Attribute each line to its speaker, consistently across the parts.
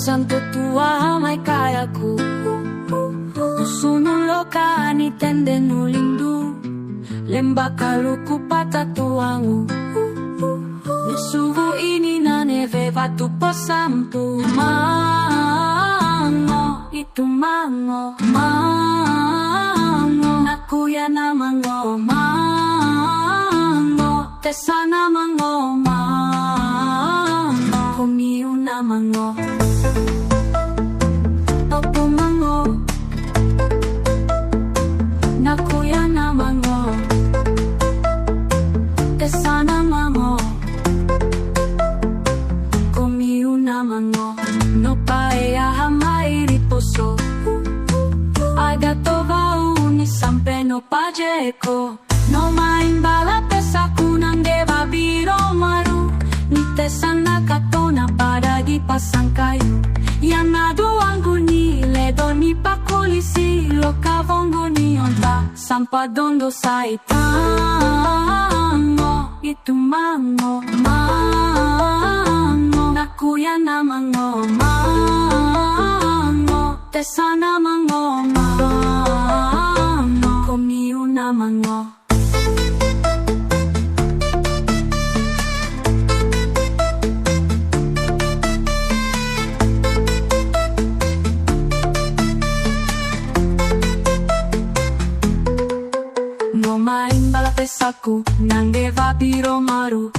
Speaker 1: santo tua mai kayaku Usunuloka nitende nulindu Lembaka luku patatuangu Nesuvu ini na neve vatu posamtu Mango, itu mango Mango, nakuya na mango Mango, tesana mango Mango, kumiu na mango Opo mango Nakuya na mango Tesana mango Kumiu na mango No paea hamai riposo Agatoba uni sampe no pajeko No maimbala pesaku nangeva biro maru Nite sana katona pada di pasang kayu Yang nadu wangu ni ledo ni pakulisi Loka vongo ni onta Sampa dondo saitango Itu mango Mango Nakuya na mango Mango Tesana mango Mango Kumiu na mango No maimbala pesaku nangeva biro maru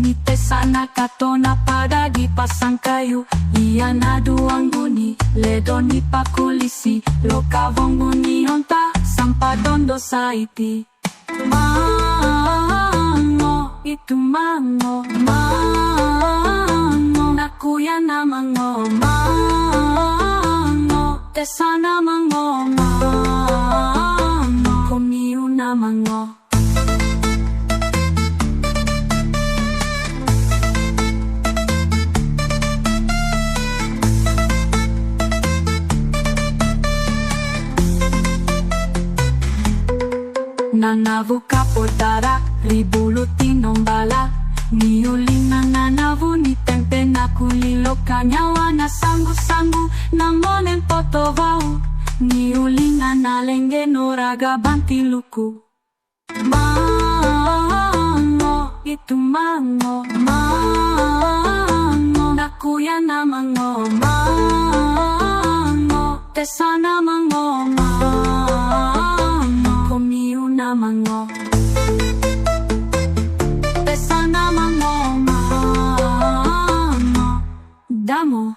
Speaker 1: Nite sana katona pada di pasang kayu Ia nadu anguni ledo ni pakulisi Loka vongu ni onta sampa dondo saiti Mango, itu mango Mango, nakuya na mango Mango, tesana mango Mango, kumiu na mango Nanavu kapotara, ribuluti nombala Niulina nanavu ni tempe na kulilo Kanyawa na sangu-sangu na monen potovau Niulina na lenge no raga bantiluku Mango, itu mango Mango, nakuya na mango Mango, tesana mango Mango, kumiu na mango Tesana mango Mango, damo